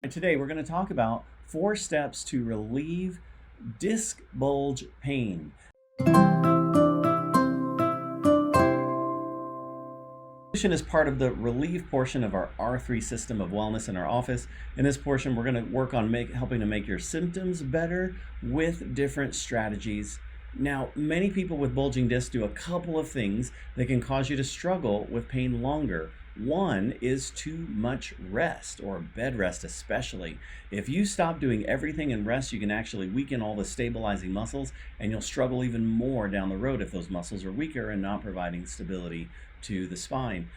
And today we're going to talk about 4 steps to relieve disc bulge pain. Is part of the relief portion of our R3 system of wellness in our office. In this portion, we're going to work on helping to make your symptoms better with different strategies. Now, many people with bulging discs do a couple of things that can cause you to struggle with pain longer. One is too much rest, or bed rest especially. If you stop doing everything and rest, you can actually weaken all the stabilizing muscles, and you'll struggle even more down the road if those muscles are weaker and not providing stability to the spine.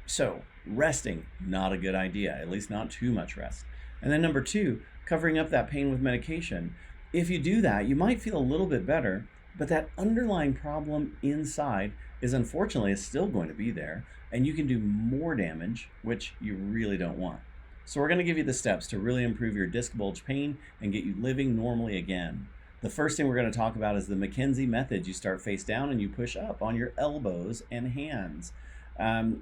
So resting, not a good idea, at least not too much rest. And then number 2, covering up that pain with medication. If you do that, you might feel a little bit better, but that underlying problem inside is unfortunately still going to be there, and you can do more damage, which you really don't want. So we're going to give you the steps to really improve your disc bulge pain and get you living normally again. The first thing we're going to talk about is the McKenzie Method. You start face down and you push up on your elbows and hands.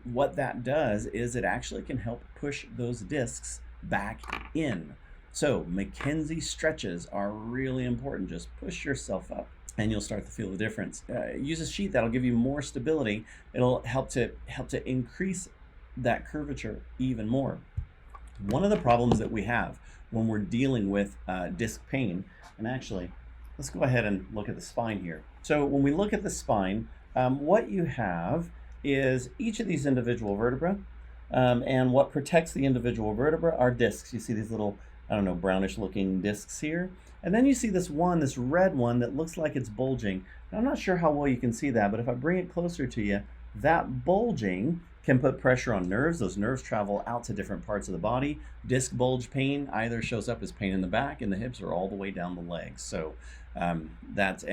What that does is it actually can help push those discs back in. So McKenzie stretches are really important. Just push yourself up and you'll start to feel the difference. Use a sheet that'll give you more stability. It'll help to increase that curvature even more. One of the problems that we have when we're dealing with disc pain, and actually, let's go ahead and look at the spine here. So when we look at the spine, what you have is each of these individual vertebrae, and what protects the individual vertebra are discs. You see these little, brownish looking discs here. And then you see this red one that looks like it's bulging. Now, I'm not sure how well you can see that, but if I bring it closer to you, that bulging can put pressure on nerves. Those nerves travel out to different parts of the body. Disc bulge pain either shows up as pain in the back, in the hips, or all the way down the legs. So it's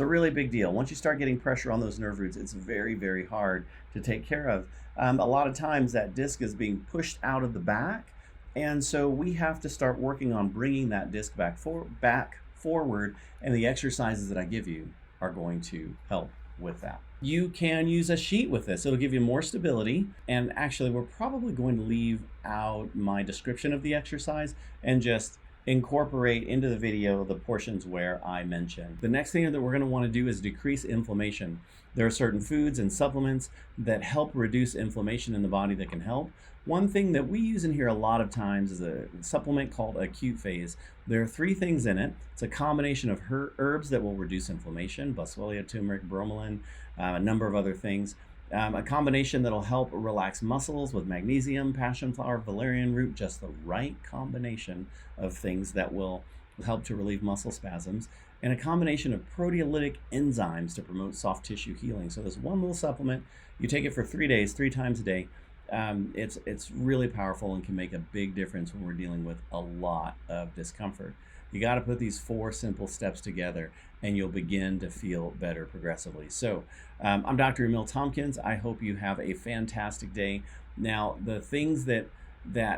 a really big deal. Once you start getting pressure on those nerve roots, it's very, very hard to take care of. A lot of times that disc is being pushed out of the back, and so we have to start working on bringing that disc back forward, and the exercises that I give you are going to help with that. You can use a sheet with this. It'll give you more stability, and actually we're probably going to leave out my description of the exercise and just incorporate into the video the portions where I mentioned. The next thing that we're going to want to do is decrease inflammation. There are certain foods and supplements that help reduce inflammation in the body that can help. One thing that we use in here a lot of times is a supplement called Acute Phase. There are 3 things in it. It's a combination of herbs that will reduce inflammation, boswellia, turmeric, bromelain, a number of other things. A combination that'll help relax muscles with magnesium, passion flower, valerian root, just the right combination of things that will help to relieve muscle spasms, and a combination of proteolytic enzymes to promote soft tissue healing. So there's one little supplement. You take it for 3 days, 3 times a day. It's really powerful and can make a big difference when we're dealing with a lot of discomfort. You got to put these 4 simple steps together and you'll begin to feel better progressively. So I'm Dr. Emil Tompkins. I hope you have a fantastic day. Now, the things that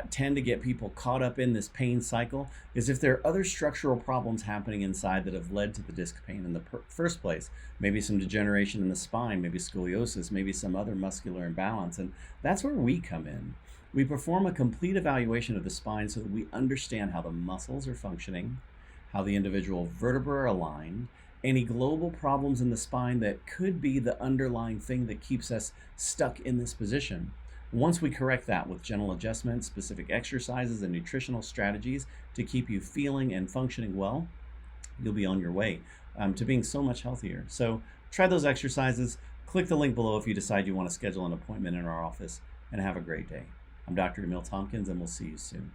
tend to get people caught up in this pain cycle is if there are other structural problems happening inside that have led to the disc pain in the first place. Maybe some degeneration in the spine, maybe scoliosis, maybe some other muscular imbalance. And that's where we come in. We perform a complete evaluation of the spine so that we understand how the muscles are functioning, how the individual vertebrae are aligned, any global problems in the spine that could be the underlying thing that keeps us stuck in this position. Once we correct that with gentle adjustments, specific exercises, and nutritional strategies to keep you feeling and functioning well, you'll be on your way to being so much healthier. So try those exercises. Click the link below if you decide you want to schedule an appointment in our office, and have a great day. I'm Dr. Emil Tompkins, and we'll see you soon.